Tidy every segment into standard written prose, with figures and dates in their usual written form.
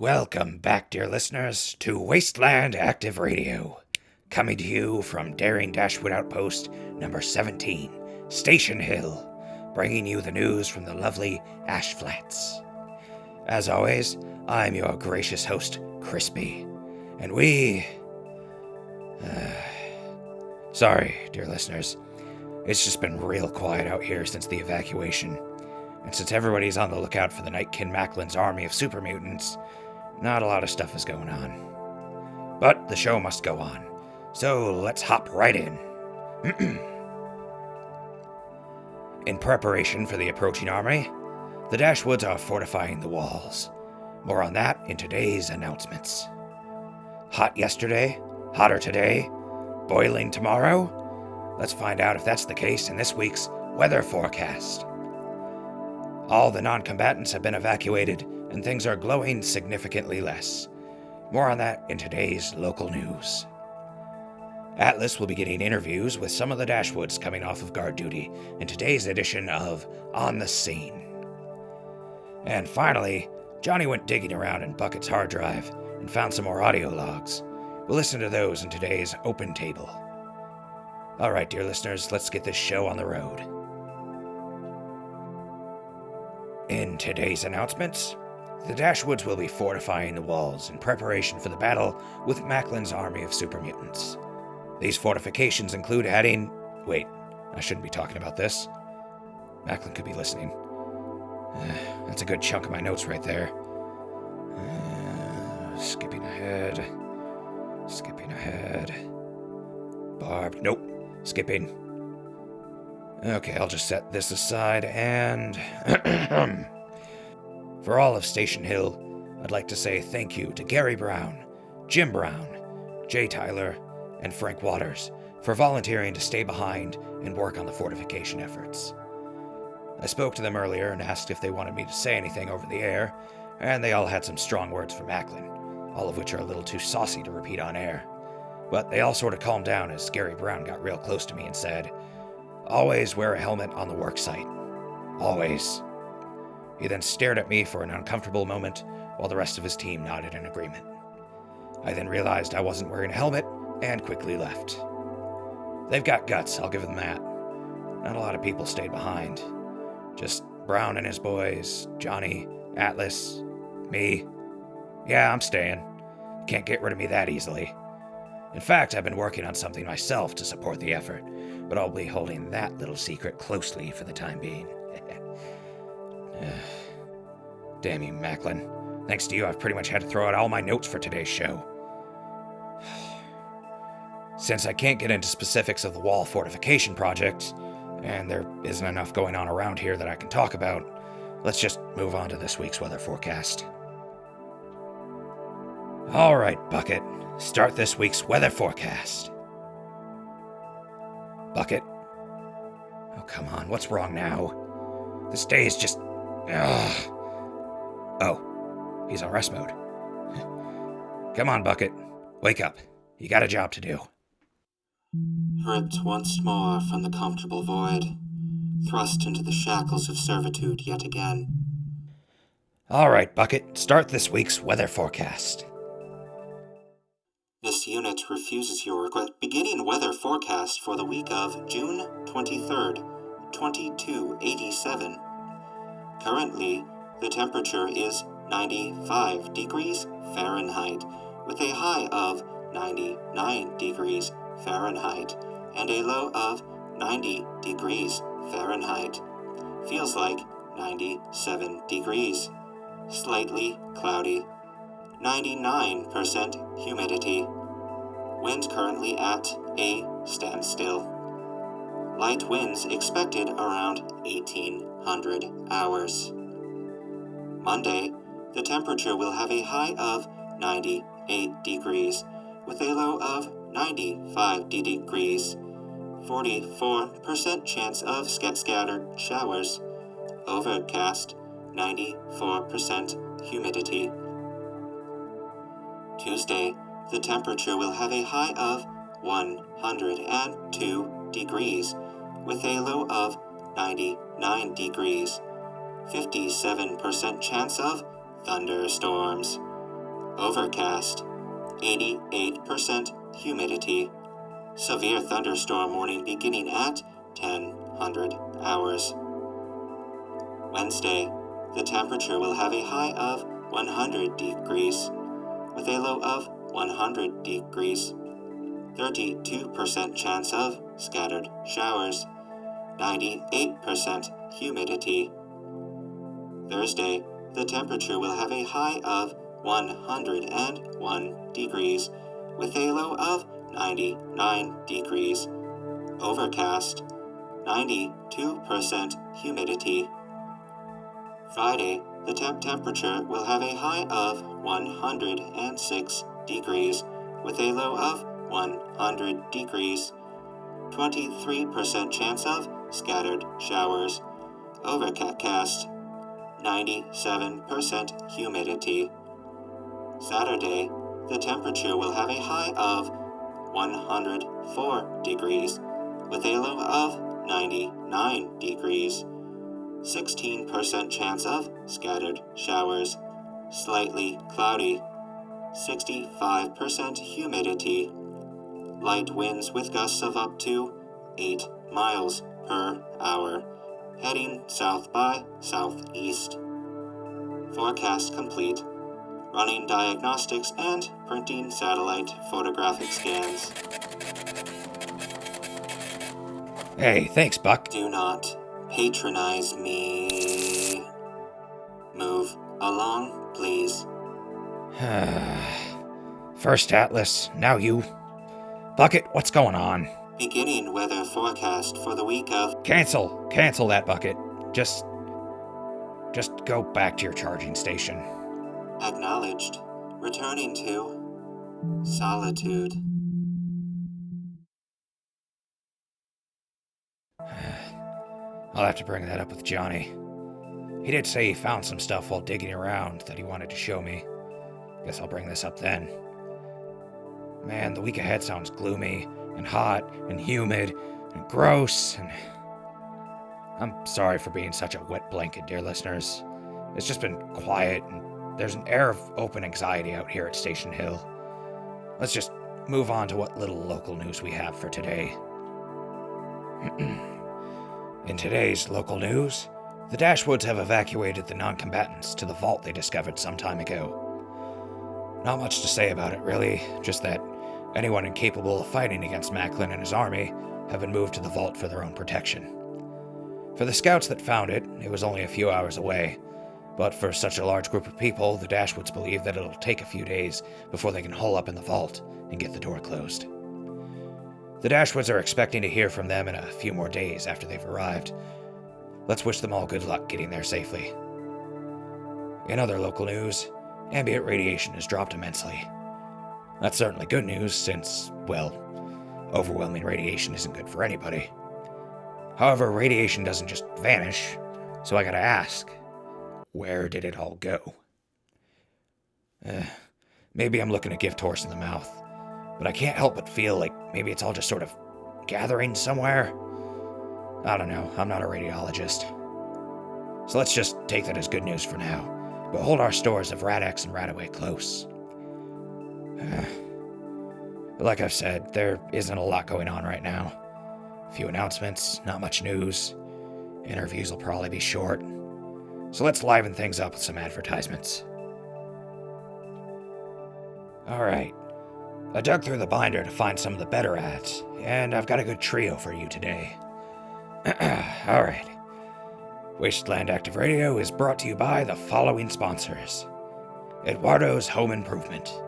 Welcome back, dear listeners, to Wasteland Active Radio, coming to you from daring Dashwood Outpost number 17, Station Hill, bringing you the news from the lovely Ash Flats. As always, I'm your gracious host, Crispy, and sorry, dear listeners, it's just been real quiet out here since the evacuation, and since everybody's on the lookout for the Nightkin Macklin's army of super mutants, not a lot of stuff is going on. But the show must go on, so let's hop right in. In preparation for the approaching army, the Dashwoods are fortifying the walls. More on that in today's announcements. Hot yesterday, hotter today, boiling tomorrow? Let's find out if that's the case in this week's weather forecast. All the non-combatants have been evacuated, and things are glowing significantly less. More on that in today's local news. Atlas will be getting interviews with some of the Dashwoods coming off of guard duty in today's edition of On the Scene. And finally, Johnny went digging around in Bucket's hard drive and found some more audio logs. We'll listen to those in today's Open Table. All right, dear listeners, let's get this show on the road. In today's announcements, the Dashwoods will be fortifying the walls in preparation for the battle with Macklin's army of super mutants. These fortifications include adding... Wait, I shouldn't be talking about this. Macklin could be listening. That's a good chunk of my notes right there. Skipping ahead. Barb, nope, skipping. Okay, I'll just set this aside and... For all of Station Hill, I'd like to say thank you to Gary Brown, Jim Brown, Jay Tyler, and Frank Waters for volunteering to stay behind and work on the fortification efforts. I spoke to them earlier and asked if they wanted me to say anything over the air, and they all had some strong words for Macklin, all of which are a little too saucy to repeat on air. But they all sort of calmed down as Gary Brown got real close to me and said, "Always wear a helmet on the work site. Always." He then stared at me for an uncomfortable moment while the rest of his team nodded in agreement. I then realized I wasn't wearing a helmet and quickly left. They've got guts, I'll give them that. Not a lot of people stayed behind. Just Brown and his boys, Johnny, Atlas, me. Yeah, I'm staying. Can't get rid of me that easily. In fact, I've been working on something myself to support the effort, but I'll be holding that little secret closely for the time being. Damn you, Macklin. Thanks to you, I've pretty much had to throw out all my notes for today's show. Since I can't get into specifics of the wall fortification project, and there isn't enough going on around here that I can talk about, let's just move on to this week's weather forecast. All right, Bucket, start this week's weather forecast. Bucket? Oh, come on, what's wrong now? This day is just... Ugh. Oh, he's on rest mode. Come on, Bucket. Wake up. You got a job to do. Ripped once more from the comfortable void, thrust into the shackles of servitude yet again. All right, Bucket, start this week's weather forecast. This unit refuses your beginning weather forecast for the week of June 23rd, 2287. Currently, the temperature is 95 degrees Fahrenheit, with a high of 99 degrees Fahrenheit and a low of 90 degrees Fahrenheit. Feels like 97 degrees. Slightly cloudy. 99% humidity. Wind currently at a standstill. Light winds expected around 1800 hours. Monday, the temperature will have a high of 98 degrees with a low of 95 degrees. 44% chance of scattered showers. Overcast, 94% humidity. Tuesday, the temperature will have a high of 102 degrees with a low of 99 degrees. 57% chance of thunderstorms. Overcast, 88% humidity. Severe thunderstorm warning beginning at 1000 hours. Wednesday, the temperature will have a high of 100 degrees, with a low of 100 degrees. 32% chance of scattered showers. 98% humidity. Thursday, the temperature will have a high of 101 degrees, with a low of 99 degrees. Overcast, 92% humidity. Friday, the temperature will have a high of 106 degrees, with a low of 100 degrees. 23% chance of scattered showers. Overcast, 97% humidity. Saturday, the temperature will have a high of 104 degrees, with a low of 99 degrees. 16% chance of scattered showers. Slightly cloudy. 65% humidity. Light winds with gusts of up to 8 miles per hour, heading south by southeast. Forecast complete. Running diagnostics and printing satellite photographic scans. Hey, thanks, Buck. Do not patronize me. Move along, please. First Atlas, now you. Bucket, what's going on? Beginning weather forecast for the week of... Cancel that, Bucket. Just go back to your charging station. Acknowledged. Returning to solitude. I'll have to bring that up with Johnny. He did say he found some stuff while digging around that he wanted to show me. Guess I'll bring this up then. Man, the week ahead sounds gloomy, and hot, and humid, and gross, and... I'm sorry for being such a wet blanket, dear listeners. It's just been quiet, and there's an air of open anxiety out here at Station Hill. Let's just move on to what little local news we have for today. In today's local news, the Dashwoods have evacuated the non-combatants to the vault they discovered some time ago. Not much to say about it, really, just that anyone incapable of fighting against Macklin and his army have been moved to the vault for their own protection. For the scouts that found it, it was only a few hours away, but for such a large group of people, the Dashwoods believe that it'll take a few days before they can hole up in the vault and get the door closed. The Dashwoods are expecting to hear from them in a few more days after they've arrived. Let's wish them all good luck getting there safely. In other local news, ambient radiation has dropped immensely. That's certainly good news since, well, overwhelming radiation isn't good for anybody. However, radiation doesn't just vanish, so I gotta ask, where did it all go? Maybe I'm looking a gift horse in the mouth, but I can't help but feel like maybe it's all just sort of gathering somewhere. I don't know, I'm not a radiologist. So let's just take that as good news for now, but hold our stores of Rad-X and Radaway close. But like I've said, there isn't a lot going on right now. A few announcements, not much news. Interviews will probably be short. So let's liven things up with some advertisements. Alright, I dug through the binder to find some of the better ads, and I've got a good trio for you today. Alright. Wasteland Active Radio is brought to you by the following sponsors. Eduardo's Home Improvement.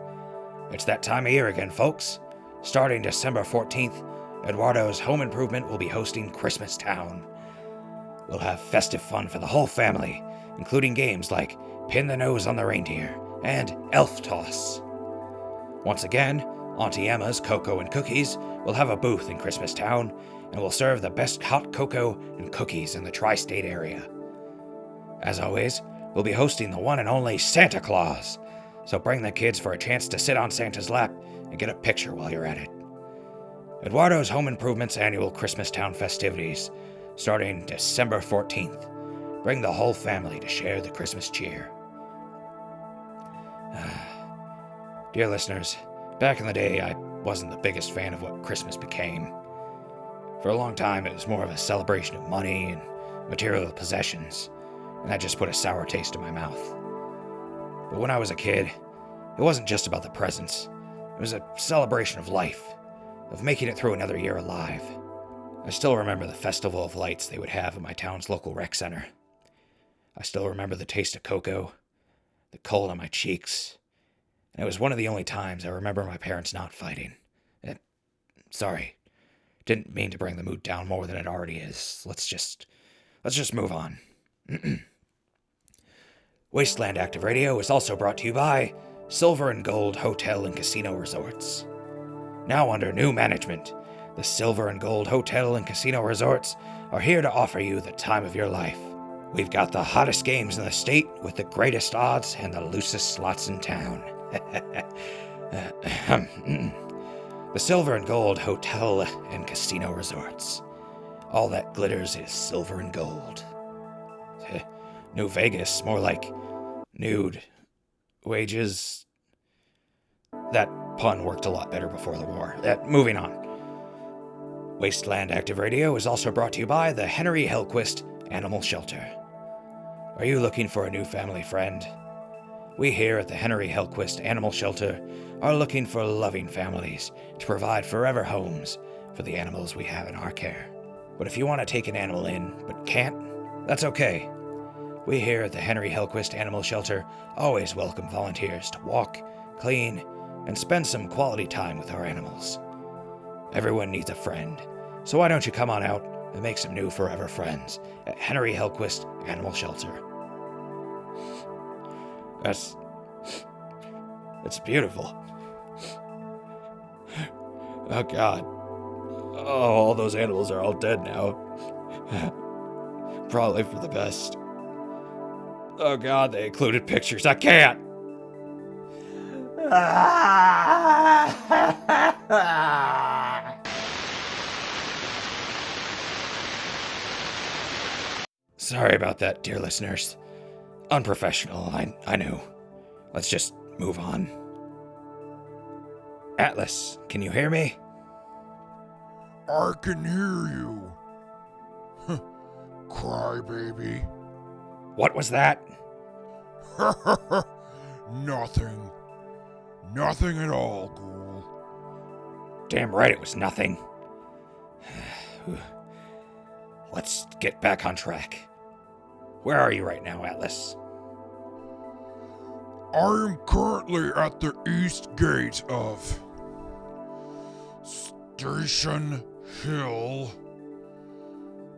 It's that time of year again, folks. Starting December 14th, Eduardo's Home Improvement will be hosting Christmas Town. We'll have festive fun for the whole family, including games like Pin the Nose on the Reindeer and Elf Toss. Once again, Auntie Emma's Cocoa and Cookies will have a booth in Christmas Town and will serve the best hot cocoa and cookies in the tri-state area. As always, we'll be hosting the one and only Santa Claus, so bring the kids for a chance to sit on Santa's lap and get a picture while you're at it. Eduardo's Home Improvement's annual Christmas Town festivities, starting December 14th. Bring the whole family to share the Christmas cheer. Dear listeners, back in the day, I wasn't the biggest fan of what Christmas became. For a long time, it was more of a celebration of money and material possessions, and that just put a sour taste in my mouth. But when I was a kid, it wasn't just about the presents. It was a celebration of life, of making it through another year alive. I still remember the festival of lights they would have at my town's local rec center. I still remember the taste of cocoa, the cold on my cheeks, and it was one of the only times I remember my parents not fighting. Sorry, didn't mean to bring the mood down more than it already is. Let's just move on. Wasteland Active Radio is also brought to you by Silver and Gold Hotel and Casino Resorts. Now under new management, the Silver and Gold Hotel and Casino Resorts are here to offer you the time of your life. We've got the hottest games in the state with the greatest odds and the loosest slots in town. The Silver and Gold Hotel and Casino Resorts. All that glitters is silver and gold. New Vegas, more like nude wages. That pun worked a lot better before the war. Moving on. Wasteland Active Radio is also brought to you by the Henry Hellquist Animal Shelter. Are you looking for a new family friend? We here at the Henry Hellquist Animal Shelter are looking for loving families to provide forever homes for the animals we have in our care. But if you want to take an animal in but can't, that's okay. We here at the Henry Hellquist Animal Shelter always welcome volunteers to walk, clean, and spend some quality time with our animals. Everyone needs a friend, so why don't you come on out and make some new forever friends at Henry Hellquist Animal Shelter. It's beautiful. Oh God. Oh, all those animals are all dead now. Probably for the best. Oh God, they included pictures. I can't! Sorry about that, dear listeners. Unprofessional, I know. Let's just move on. Atlas, can you hear me? I can hear you. Crybaby. What was that? Nothing. Nothing at all, ghoul. Damn right it was nothing. Let's get back on track. Where are you right now, Atlas? I am currently at the east gate of Station Hill,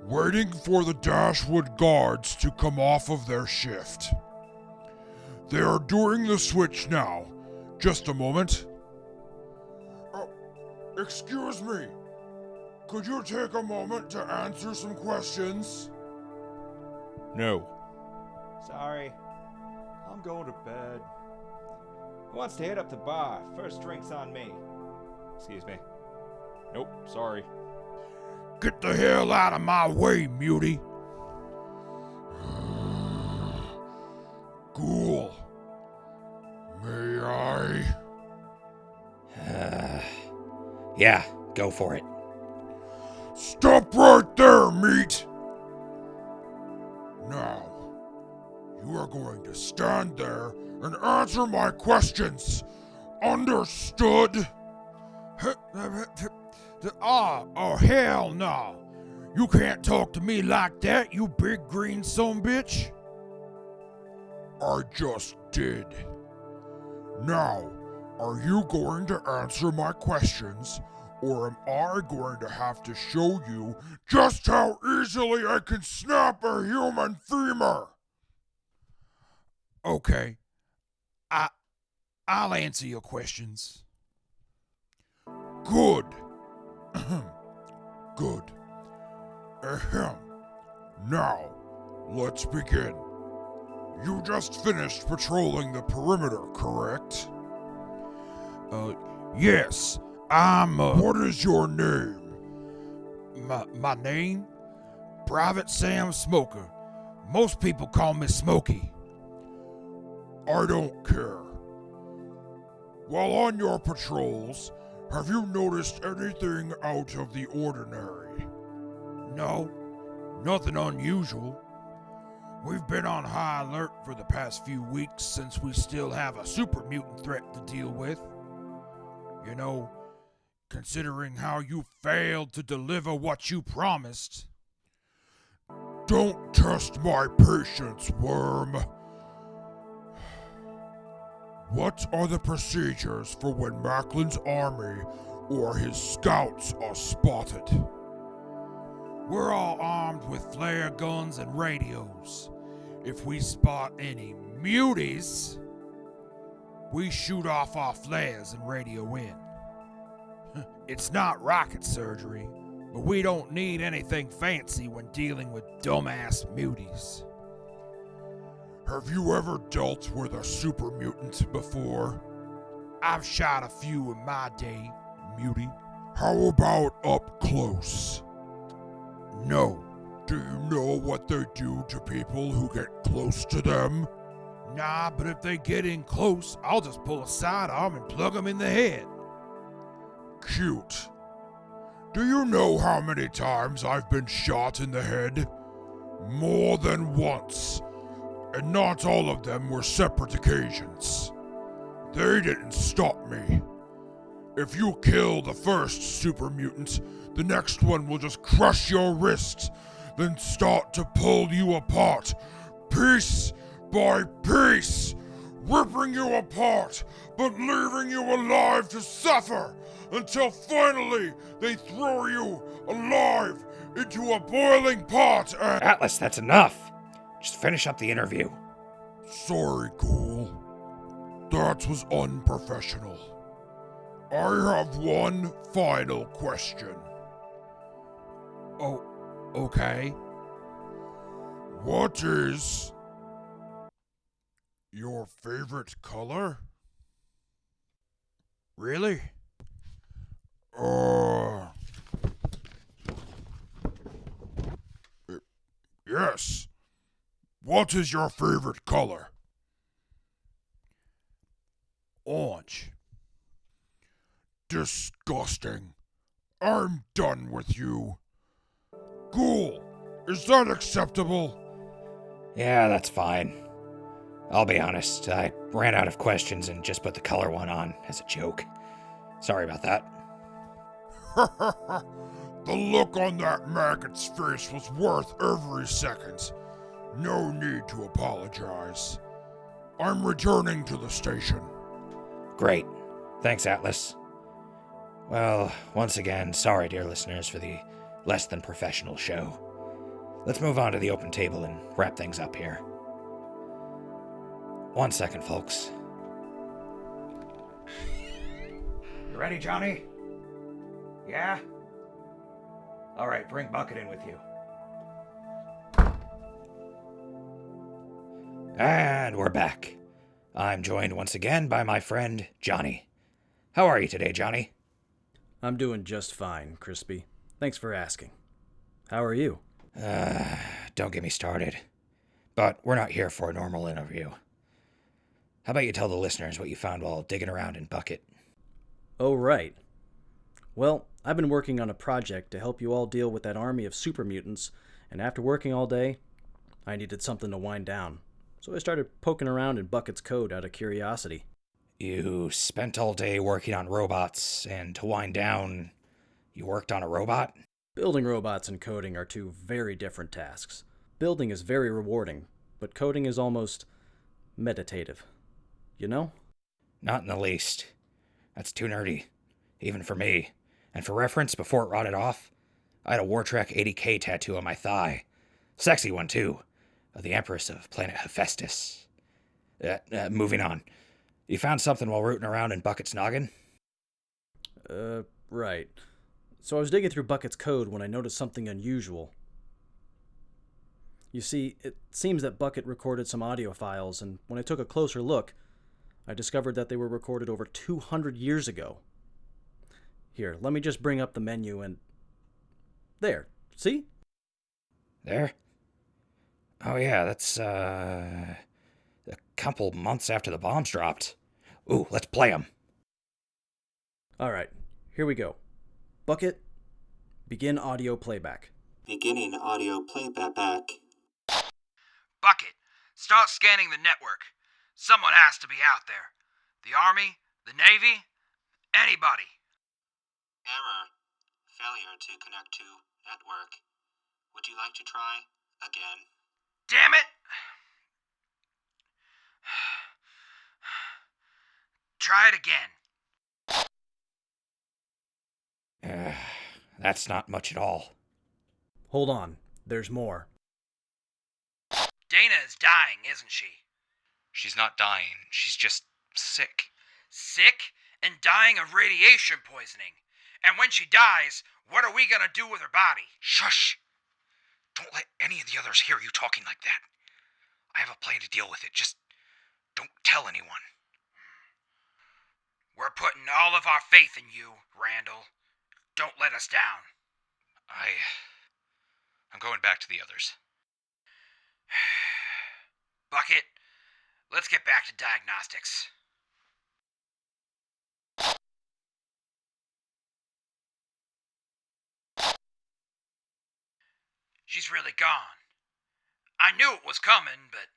waiting for the Dashwood guards to come off of their shift. They are doing the switch now. Just a moment. Excuse me. Could you take a moment to answer some questions? No. Sorry. I'm going to bed. Who wants to hit up the bar? First drink's on me. Excuse me. Nope, sorry. Get the hell out of my way, mutie. Ghoul. May I? Yeah, go for it. Stop right there, meat! Now, you are going to stand there and answer my questions. Understood? Oh, hell no. You can't talk to me like that, you big green sumbitch. I just did. Now, are you going to answer my questions, or am I going to have to show you just how easily I can snap a human femur? Okay. I'll answer your questions. Good. Good. Ahem. Now, let's begin. You just finished patrolling the perimeter, correct? Yes. What is your name? My name? Private Sam Smoker. Most people call me Smoky. I don't care. While on your patrols, have you noticed anything out of the ordinary? No, nothing unusual. We've been on high alert for the past few weeks since we still have a super mutant threat to deal with. You know, considering how you failed to deliver what you promised. Don't test my patience, worm. What are the procedures for when Macklin's army or his scouts are spotted? We're all armed with flare guns and radios. If we spot any muties, we shoot off our flares and radio in. It's not rocket surgery, but we don't need anything fancy when dealing with dumbass muties. Have you ever dealt with a super mutant before? I've shot a few in my day, mutie. How about up close? No. Do you know what they do to people who get close to them? Nah, but if they get in close, I'll just pull a sidearm and plug them in the head. Cute. Do you know how many times I've been shot in the head? More than once. And not all of them were separate occasions. They didn't stop me. If you kill the first super mutant, the next one will just crush your wrist, then start to pull you apart, piece by piece, ripping you apart, but leaving you alive to suffer, until finally they throw you alive into a boiling pot and— Atlas, that's enough. Just finish up the interview. Sorry, Ghoul. That was unprofessional. I have one final question. Oh, okay. What is your favorite color? Really? Yes. What is your favorite color? Orange. Disgusting. I'm done with you. Ghoul, is that acceptable? Yeah, that's fine. I'll be honest, I ran out of questions and just put the color one on as a joke. Sorry about that. The look on that maggot's face was worth every second. No need to apologize. I'm returning to the station. Great. Thanks, Atlas. Well, once again, sorry, dear listeners, for the less than professional show. Let's move on to the open table and wrap things up here. 1 second, folks. You ready, Johnny? Yeah? All right, bring Bucket in with you. And we're back. I'm joined once again by my friend, Johnny. How are you today, Johnny? I'm doing just fine, Crispy. Thanks for asking. How are you? Don't get me started. But we're not here for a normal interview. How about you tell the listeners what you found while digging around in Bucket? Oh, right. Well, I've been working on a project to help you all deal with that army of super mutants, and after working all day, I needed something to wind down. So I started poking around in Bucket's code out of curiosity. You spent all day working on robots, and to wind down, you worked on a robot? Building robots and coding are two very different tasks. Building is very rewarding, but coding is almost meditative. You know? Not in the least. That's too nerdy, even for me. And for reference, before it rotted off, I had a War Trek 80K tattoo on my thigh. Sexy one, too. Of the Empress of planet Hephaestus. Moving on. You found something while rooting around in Bucket's noggin? Right. So I was digging through Bucket's code when I noticed something unusual. You see, it seems that Bucket recorded some audio files, and when I took a closer look, I discovered that they were recorded over 200 years ago. Here, let me just bring up the menu and... There, see? There? Oh yeah, that's, a couple months after the bombs dropped. Ooh, let's play them. Alright, here we go. Bucket, begin audio playback. Beginning audio playback. Bucket, start scanning the network. Someone has to be out there. The Army, the Navy, anybody. Error. Failure to connect to network. Would you like to try again? Damn it! Try it again. That's not much at all. Hold on, there's more. Dana is dying, isn't she? She's not dying. She's just sick. Sick and dying of radiation poisoning. And when she dies, what are we gonna do with her body? Shush! Don't let any of the others hear you talking like that. I have a plan to deal with it. Just don't tell anyone. We're putting all of our faith in you, Randal. Don't let us down. I'm going back to the others. Bucket, let's get back to diagnostics. She's really gone. I knew it was coming, but...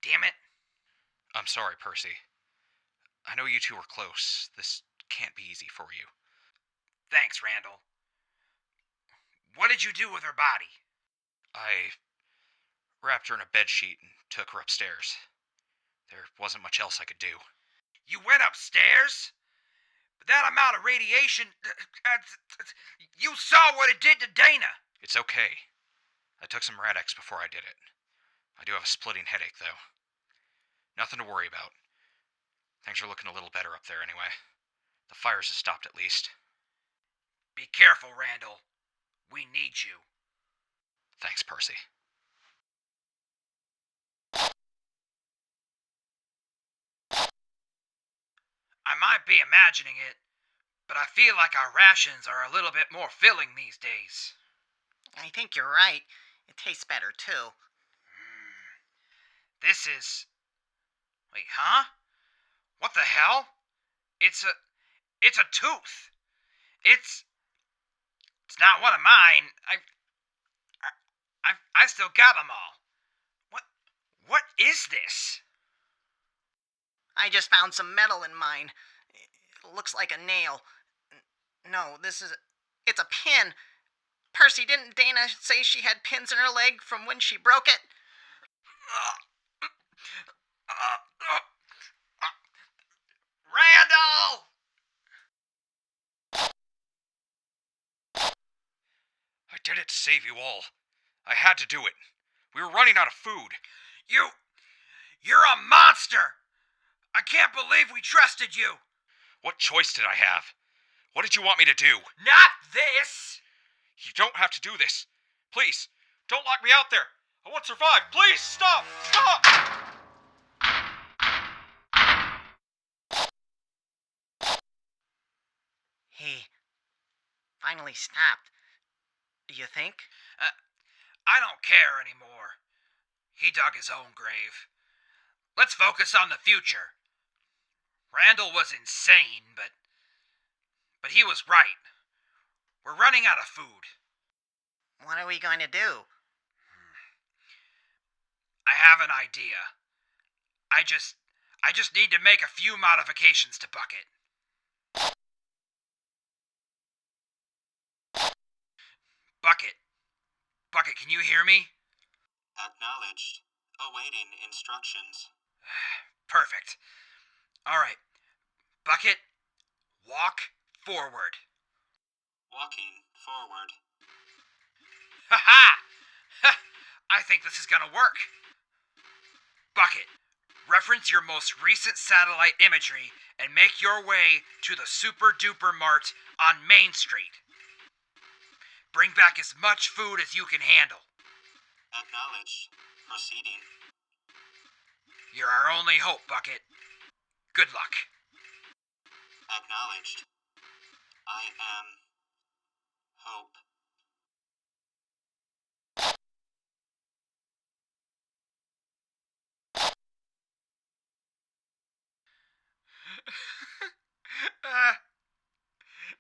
damn it. I'm sorry, Percy. I know you two were close. This can't be easy for you. Thanks, Randal. What did you do with her body? I wrapped her in a bedsheet and took her upstairs. There wasn't much else I could do. You went upstairs? That amount of radiation... you saw what it did to Dana! It's okay. I took some Rad-X before I did it. I do have a splitting headache, though. Nothing to worry about. Things are looking a little better up there anyway. The fires have stopped at least. Be careful, Randal. We need you. Thanks, Percy. I might be imagining it, but I feel like our rations are a little bit more filling these days. I think you're right. It tastes better, too. This is... Wait, huh? What the hell? It's a tooth. It's not one of mine. I still got them all. What is this? I just found some metal in mine. It looks like a nail. No, it's a pin. Percy, didn't Dana say she had pins in her leg from when she broke it? Randal! I did it to save you all. I had to do it. We were running out of food. You're a monster! I can't believe we trusted you! What choice did I have? What did you want me to do? Not this! You don't have to do this. Please, don't lock me out there. I want to survive. Please, stop! Stop! He finally stopped. Do you think? I don't care anymore. He dug his own grave. Let's focus on the future. Randal was insane, but he was right. We're running out of food. What are we going to do? I have an idea. I just need to make a few modifications to Bucket. Bucket, can you hear me? Acknowledged. Awaiting instructions. Perfect. All right. Bucket, walk forward. Walking forward. Ha ha! I think this is gonna work. Bucket, reference your most recent satellite imagery and make your way to the Super Duper Mart on Main Street. Bring back as much food as you can handle. Acknowledged. Proceeding. You're our only hope, Bucket. Good luck. Acknowledged. I am hope.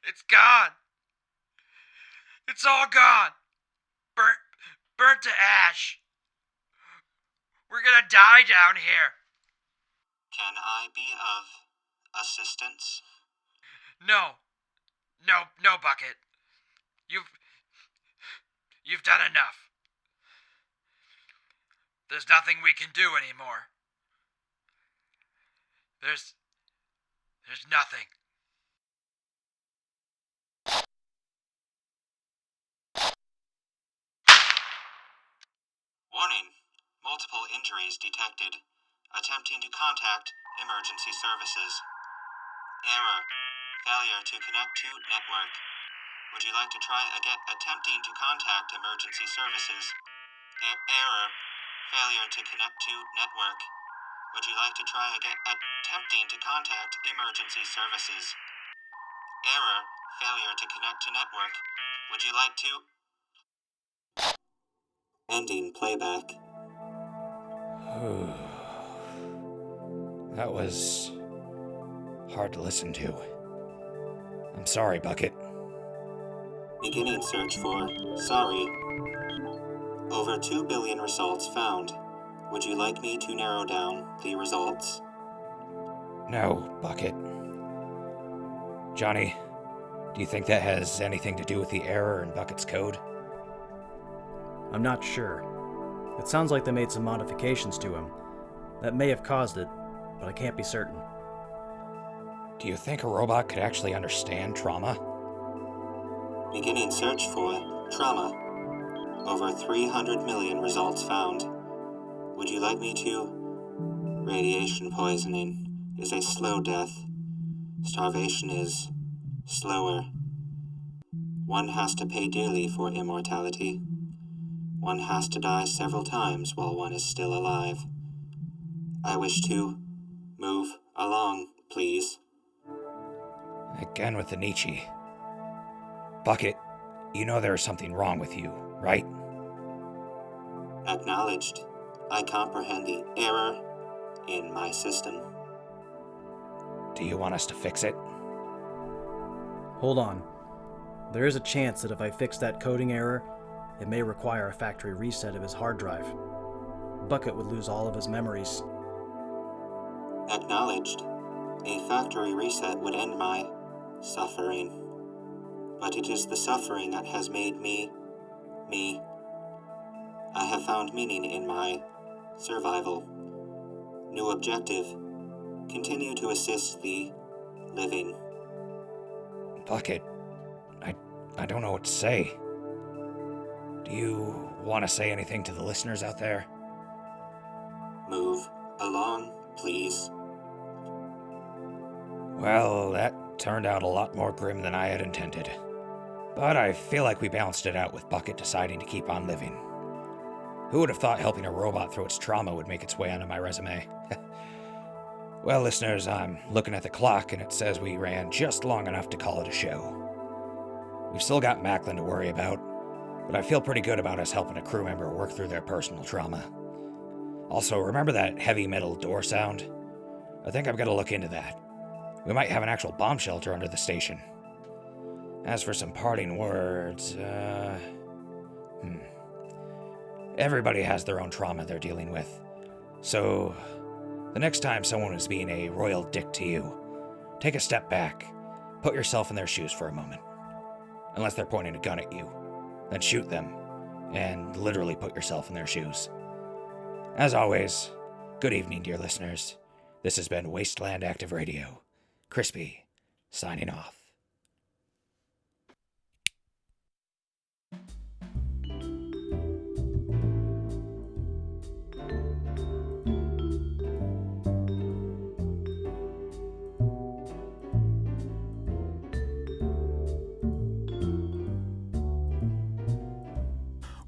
It's gone. It's all gone. Burnt to ash. We're gonna die down here. Can I be of assistance? No, Bucket. You've done enough. There's nothing we can do anymore. There's nothing. Warning. Multiple injuries detected. Attempting to contact emergency services. Error. Failure to connect to network. Would you like to try again attempting to contact emergency services? Error. Failure to connect to network. Would you like to try again attempting to contact emergency services? Error. Failure to connect to network. Would you like to... Ending playback. That was hard to listen to. I'm sorry, Bucket. Beginning search for sorry. Over 2 billion results found. Would you like me to narrow down the results? No, Bucket. Johnny, do you think that has anything to do with the error in Bucket's code? I'm not sure. It sounds like they made some modifications to him. That may have caused it, but I can't be certain. Do you think a robot could actually understand trauma? Beginning search for trauma. Over 300 million results found. Would you like me to? Radiation poisoning is a slow death. Starvation is slower. One has to pay dearly for immortality. One has to die several times while one is still alive. I wish to move along, please. Again with the Nietzsche. Bucket, you know there is something wrong with you, right? Acknowledged. I comprehend the error in my system. Do you want us to fix it? Hold on. There is a chance that if I fix that coding error, it may require a factory reset of his hard drive. Bucket would lose all of his memories. Acknowledged. A factory reset would end my suffering. But it is the suffering that has made me, me. I have found meaning in my survival. New objective. Continue to assist the living. Bucket, I don't know what to say. Do you want to say anything to the listeners out there? Move along, please. Well, that turned out a lot more grim than I had intended. But I feel like we balanced it out with Bucket deciding to keep on living. Who would have thought helping a robot through its trauma would make its way onto my resume? Well, listeners, I'm looking at the clock and it says we ran just long enough to call it a show. We've still got Macklin to worry about, but I feel pretty good about us helping a crew member work through their personal trauma. Also, remember that heavy metal door sound? I think I'm gonna look into that. We might have an actual bomb shelter under the station. As for some parting words, everybody has their own trauma they're dealing with. So, the next time someone is being a royal dick to you, take a step back, put yourself in their shoes for a moment. Unless they're pointing a gun at you, then shoot them, and literally put yourself in their shoes. As always, good evening, dear listeners. This has been Wasteland Active Radio. Crispy, signing off.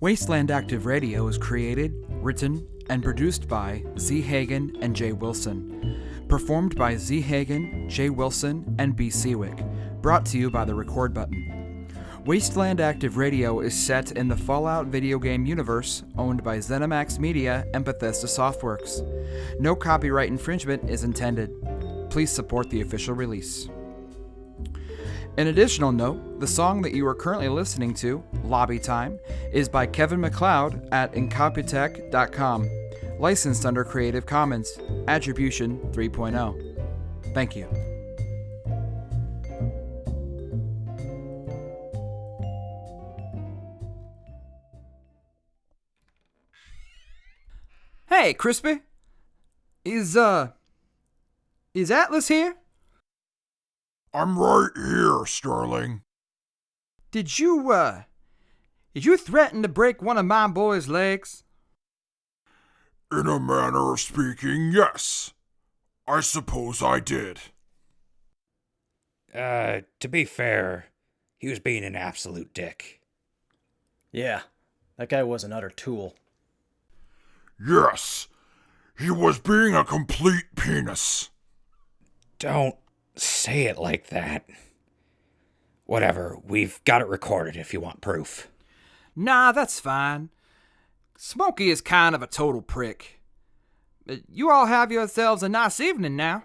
Wasteland Active Radio is created, written, and produced by Z. Hagen and J. Wilson. Performed by Z. Hagen, J. Wilson, and B. Sewick. Brought to you by the Record Button. Wasteland Active Radio is set in the Fallout video game universe owned by ZeniMax Media and Bethesda Softworks. No copyright infringement is intended. Please support the official release. An additional note, the song that you are currently listening to, Lobby Time, is by Kevin MacLeod at incompetech.com, licensed under Creative Commons, Attribution 3.0. Thank you. Hey, Crispy. Is Atlas here? I'm right here, Sterling. Did you threaten to break one of my boy's legs? In a manner of speaking, yes. I suppose I did. To be fair, he was being an absolute dick. Yeah, that guy was an utter tool. Yes, he was being a complete penis. Don't say it like that. Whatever, we've got it recorded if you want proof. Nah, that's fine. Smoky is kind of a total prick. You all have yourselves a nice evening now.